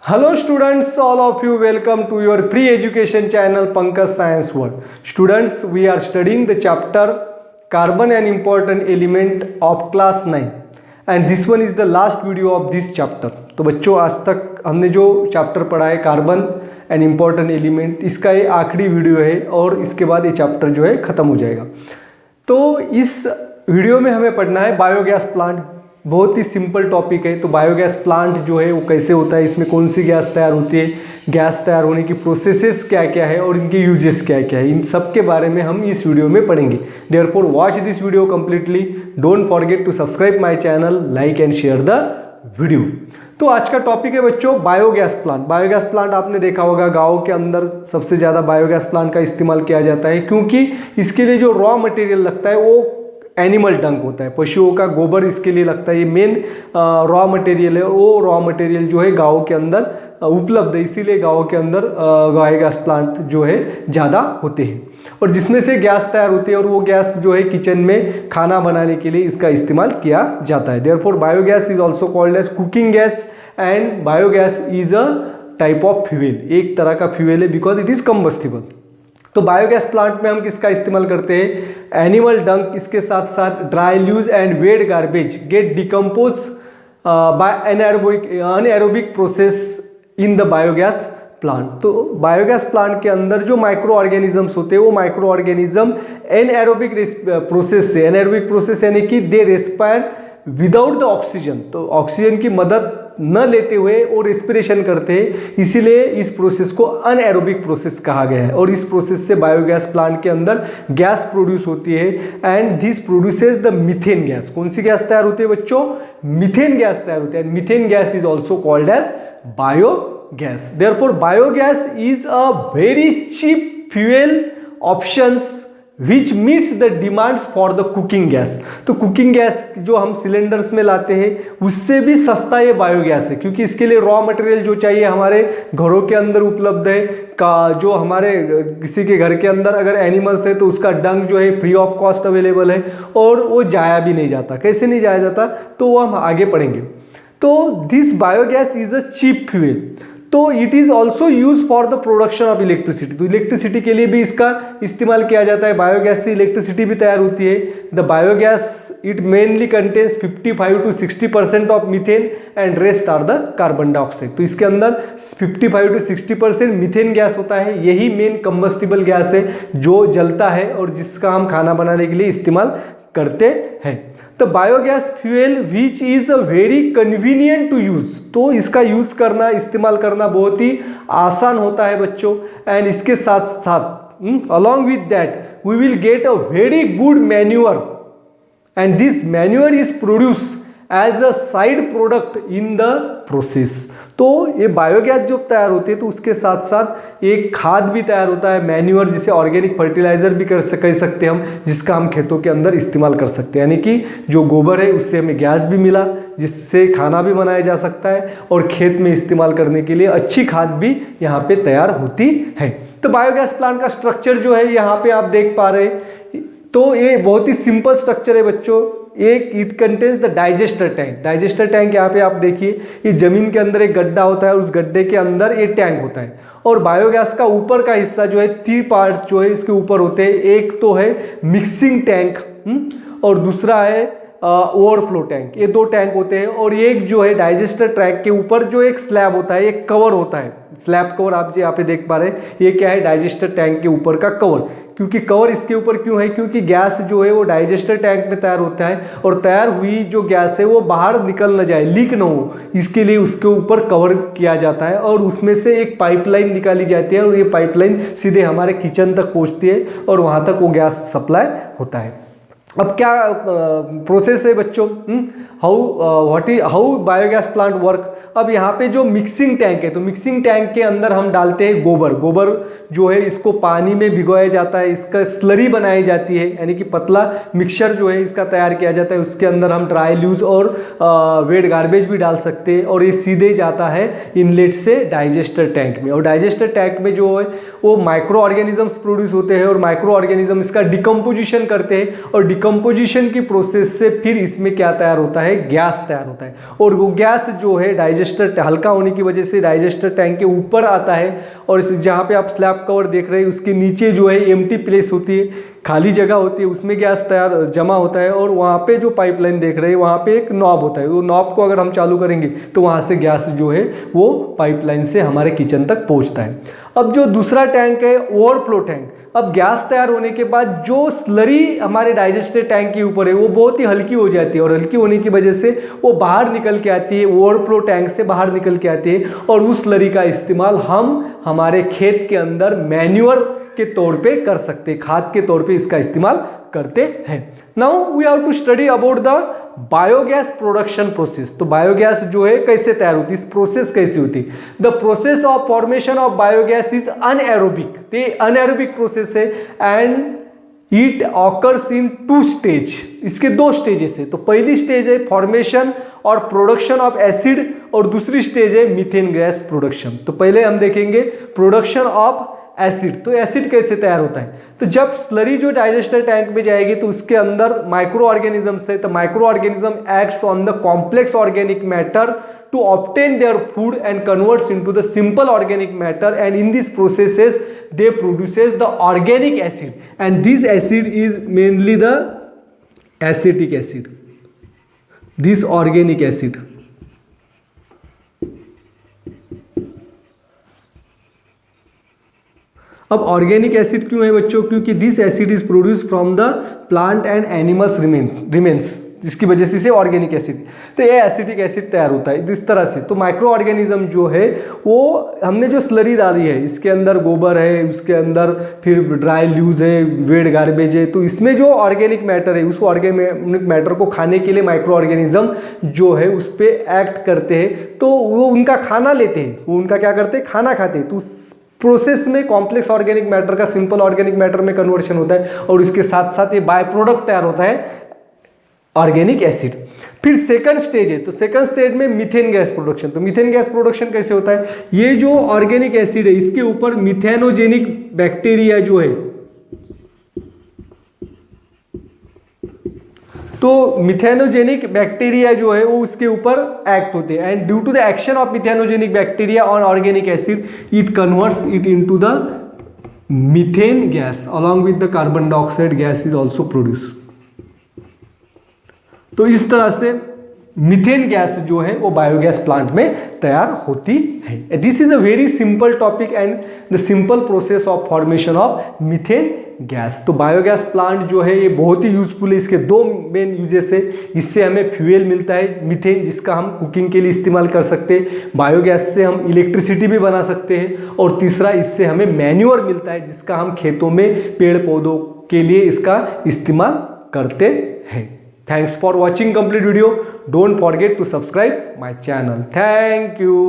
Hello students, all of you welcome to your free education channel Pankaj Science World. Students, we are studying the chapter Carbon and Important Element of class 9 and this one is the last video of this chapter. तो बच्चों आज तक हमने जो chapter पढ़ा है carbon and important element, इसका ये आखिरी वीडियो है और इसके बाद ये चैप्टर जो है ख़त्म हो जाएगा। तो इस वीडियो में हमें पढ़ना है बायोगैस प्लांट। बहुत ही सिंपल टॉपिक है। तो बायोगैस प्लांट जो है वो कैसे होता है, इसमें कौन सी गैस तैयार होती है, गैस तैयार होने की प्रोसेसेस क्या क्या है और इनके यूजेस क्या क्या है, इन सब के बारे में हम इस वीडियो में पढ़ेंगे। Therefore watch this video completely, don't forget to subscribe my channel, like and share the video. तो आज का टॉपिक है बच्चों बायोगैस प्लांट। बायोगैस प्लांट आपने देखा होगा गाँव के अंदर सबसे ज़्यादा बायोगैस प्लांट का इस्तेमाल किया जाता है, क्योंकि इसके लिए जो रॉ मटेरियल लगता है वो एनिमल डंक होता है, पशुओं का गोबर इसके लिए लगता है। ये मेन रॉ मटेरियल है और वो रॉ मटेरियल जो है गाँव के अंदर उपलब्ध है, इसीलिए गाँव के अंदर बायोगैस प्लांट जो है ज़्यादा होते हैं और जिसमें से गैस तैयार होती है और वो गैस जो है किचन में खाना बनाने के लिए इसका इस्तेमाल किया जाता है। Therefore biogas is also called as cooking gas and biogas is a type of fuel, एक तरह का फ्यूल है बिकॉज इट इज़ कम्बस्टिबल। तो बायोगैस प्लांट में हम किसका इस्तेमाल करते हैं, एनिमल डंक, इसके साथ साथ dry leaves and wet garbage get decompose by anaerobic process in the biogas plant. तो बायोगैस प्लांट के अंदर जो माइक्रो ऑर्गेनिजम्स होते हैं वो माइक्रो ऑर्गेनिज्म एनएरोबिक प्रोसेस से, एनएरोबिक प्रोसेस यानी कि they respire without the oxygen, तो ऑक्सीजन की मदद न लेते हुए वो रेस्पिरेशन करते हैं, इसीलिए इस प्रोसेस को अनएरोबिक प्रोसेस कहा गया है। और इस प्रोसेस से बायोगैस प्लांट के अंदर गैस प्रोड्यूस होती है and this produces the methane gas. कौन सी गैस तैयार होती है बच्चों, मीथेन गैस तैयार होती है। Methane gas is also called as biogas. Therefore biogas is a very cheap fuel options which meets the demands for the cooking gas. तो cooking gas जो हम सिलेंडर्स में लाते हैं उससे भी सस्ता ये बायोगैस है, क्योंकि इसके लिए रॉ मटेरियल जो चाहिए हमारे घरों के अंदर उपलब्ध है। का जो हमारे किसी के घर के अंदर अगर एनिमल्स है तो उसका डंक जो है फ्री ऑफ कॉस्ट अवेलेबल है और वो जाया भी नहीं जाता। कैसे नहीं जाया जाता तो वो हम आगे पढ़ेंगे। तो this biogas is a cheap fuel. तो it is also use for the production of electricity. तो इलेक्ट्रिसिटी के लिए भी इसका इस्तेमाल किया जाता है। बायोगैस से इलेक्ट्रिसिटी भी तैयार होती है। The biogas it mainly contains 55 to 60% of methane and rest are the carbon dioxide. तो इसके अंदर 55 to 60% मीथेन गैस होता है, यही मेन कम्बस्टिबल गैस है जो जलता है और जिसका हम खाना बनाने के लिए इस्तेमाल करते हैं। तो biogas fuel which is a very convenient to use. तो इसका यूज करना, इस्तेमाल करना बहुत ही आसान होता है बच्चों। एंड इसके साथ साथ along with that we will get a very good manure and this manure is produce as a side product in the process. तो ये बायोगैस जो तैयार होती है तो उसके साथ साथ एक खाद भी तैयार होता है, मैन्योर, जिसे ऑर्गेनिक फर्टिलाइजर भी कह सकते हैं हम, जिसका हम खेतों के अंदर इस्तेमाल कर सकते हैं। यानी कि जो गोबर है उससे हमें गैस भी मिला जिससे खाना भी बनाया जा सकता है और खेत में इस्तेमाल करने के लिए अच्छी खाद भी यहाँ पे तैयार होती है। तो बायोगैस प्लांट का स्ट्रक्चर जो है यहाँ पे आप देख पा रहे हैं, तो ये बहुत ही सिंपल स्ट्रक्चर है बच्चों। एक it contains the digester tank. Digester tank यहाँ पे आप देखिए, ये जमीन के अंदर एक गड्ढा होता है और उस गड्ढे के अंदर ये टैंक होता है और बायोगैस का ऊपर का हिस्सा जो है 3 पार्ट्स जो है इसके ऊपर होते हैं। एक तो है मिक्सिंग टैंक और दूसरा है ओवरफ्लो टैंक। ये 2 टैंक होते हैं और एक जो है डाइजेस्टर टैंक के ऊपर जो एक स्लैब होता है, एक कवर होता है, स्लैब कवर आप जो यहाँ पे देख पा रहे हैं, ये क्या है, डाइजेस्टर टैंक के ऊपर का कवर। क्योंकि कवर इसके ऊपर क्यों है, क्योंकि गैस जो है वो डाइजेस्टर टैंक में तैयार होता है और तैयार हुई जो गैस है वो बाहर निकल न जाए, लीक ना हो, इसके लिए उसके ऊपर कवर किया जाता है और उसमें से एक पाइपलाइन निकाली जाती है और ये पाइपलाइन सीधे हमारे किचन तक पहुंचती है और वहां तक वो गैस सप्लाई होता है। अब क्या प्रोसेस है बच्चों, हाउ बायोगैस प्लांट वर्क। अब यहाँ पे जो मिक्सिंग टैंक है, तो मिक्सिंग टैंक के अंदर हम डालते हैं गोबर। गोबर जो है इसको पानी में भिगोया जाता है, इसका स्लरी बनाई जाती है, यानी कि पतला मिक्सचर जो है इसका तैयार किया जाता है। उसके अंदर हम ड्राई ल्यूज और वेट गार्बेज भी डाल सकते हैं और ये सीधे जाता है इनलेट से डाइजेस्टर टैंक में। और डाइजेस्टर टैंक में जो है वो माइक्रो ऑर्गेनिजम्स प्रोड्यूस होते हैं और माइक्रो ऑर्गेनिज्म इसका डिकम्पोजिशन करते हैं और डिकम्पोजिशन की प्रोसेस से फिर इसमें क्या तैयार होता है, गैस तैयार होता है। और वो गैस जो है डाइजेस्टर डाइजेस्टर हल्का होने की वजह से डाइजेस्टर टैंक के ऊपर आता है, और जहाँ पे आप स्लैब कवर देख रहे हैं उसके नीचे जो है एम्प्टी प्लेस होती है, खाली जगह होती है, उसमें गैस तैयार जमा होता है, और वहाँ पे जो पाइपलाइन देख रहे हैं वहाँ पे एक नॉब होता है, वो नॉब को अगर हम चालू करेंगे तो वहाँ से गैस जो है वो पाइपलाइन से हमारे किचन तक पहुँचता है। अब जो दूसरा टैंक है ओवरफ्लो टैंक, अब गैस तैयार होने के बाद जो स्लरी हमारे डाइजेस्टर टैंक के ऊपर है वो बहुत ही हल्की हो जाती है, और हल्की होने की वजह से वो बाहर निकल के आती है, ओवरफ्लो टैंक से बाहर निकल के आती है, और उस स्लरी का इस्तेमाल हम हमारे खेत के अंदर मैन्योर के तौर पे कर सकते हैं, खाद के तौर पे इसका इस्तेमाल करते हैं। Now we have to study about the biogas production process. तो बायोगैस जो है कैसे तैयार होती है, इस प्रोसेस कैसी होती है। The process of formation of biogas is anaerobic, ये अनएरोबिक प्रोसेस है, and it occurs in 2 stage, इसके 2 स्टेजेस है। तो पहली स्टेज है फॉर्मेशन और प्रोडक्शन ऑफ एसिड, और दूसरी स्टेज है मीथेन गैस प्रोडक्शन। तो पहले हम देखेंगे प्रोडक्शन ऑफ एसिड। तो एसिड कैसे तैयार होता है, तो जब स्लरी जो डाइजेस्टर टैंक में जाएगी तो उसके अंदर माइक्रो ऑर्गेनिजम्स है, तो micro organism acts on the complex organic matter to obtain their food and converts into the simple organic matter, and in this processes they produces the organic acid, and this acid is mainly the acetic acid, this organic acid. अब organic acid क्यों है बच्चों, क्योंकि this acid is produce from the plant and animals remains, जिसकी वजह से organic acid, तो ये एसिटिक एसिड तैयार होता है इस तरह से। तो माइक्रो ऑर्गेनिज्म जो है वो हमने जो स्लरी डाली है इसके अंदर गोबर है, उसके अंदर फिर ड्राई ल्यूज है, वेड गार्बेज है, तो इसमें जो ऑर्गेनिक मैटर है उस ऑर्गेनिक मैटर को खाने के लिए माइक्रो ऑर्गेनिज्म जो है उस पर एक्ट करते हैं, तो वो उनका खाना लेते हैं, वो उनका क्या करते हैं, खाना खाते हैं। तो प्रोसेस में कॉम्प्लेक्स ऑर्गेनिक मैटर का सिंपल ऑर्गेनिक मैटर में कन्वर्शन होता है, और इसके साथ साथ ये बाय प्रोडक्ट तैयार होता है ऑर्गेनिक एसिड। फिर सेकंड स्टेज है, तो सेकंड स्टेज में मीथेन गैस प्रोडक्शन। तो मीथेन गैस प्रोडक्शन कैसे होता है, ये जो ऑर्गेनिक एसिड है इसके ऊपर मिथेनोजेनिक बैक्टीरिया जो है, तो मिथेनोजेनिक बैक्टीरिया जो है वो उसके ऊपर एक्ट होते हैं, and due to the action of methanogenic bacteria on organic acid it converts it into the methane gas along with the carbon dioxide gas is also produce. तो इस तरह से मीथेन गैस जो है वो बायोगैस प्लांट में तैयार होती है। This is a very simple topic and the simple process of formation of methane gas. तो बायोगैस प्लांट जो है ये बहुत ही यूजफुल है, इसके 2 मेन यूजेस है। इससे हमें फ्यूल मिलता है मीथेन, जिसका हम कुकिंग के लिए इस्तेमाल कर सकते हैं। बायोगैस से हम इलेक्ट्रिसिटी भी बना सकते हैं, और तीसरा इससे हमें मैन्योर मिलता है, जिसका हम खेतों में पेड़ पौधों के लिए इसका इस्तेमाल करते हैं। Thanks for watching complete video. Don't forget to subscribe my channel. Thank you.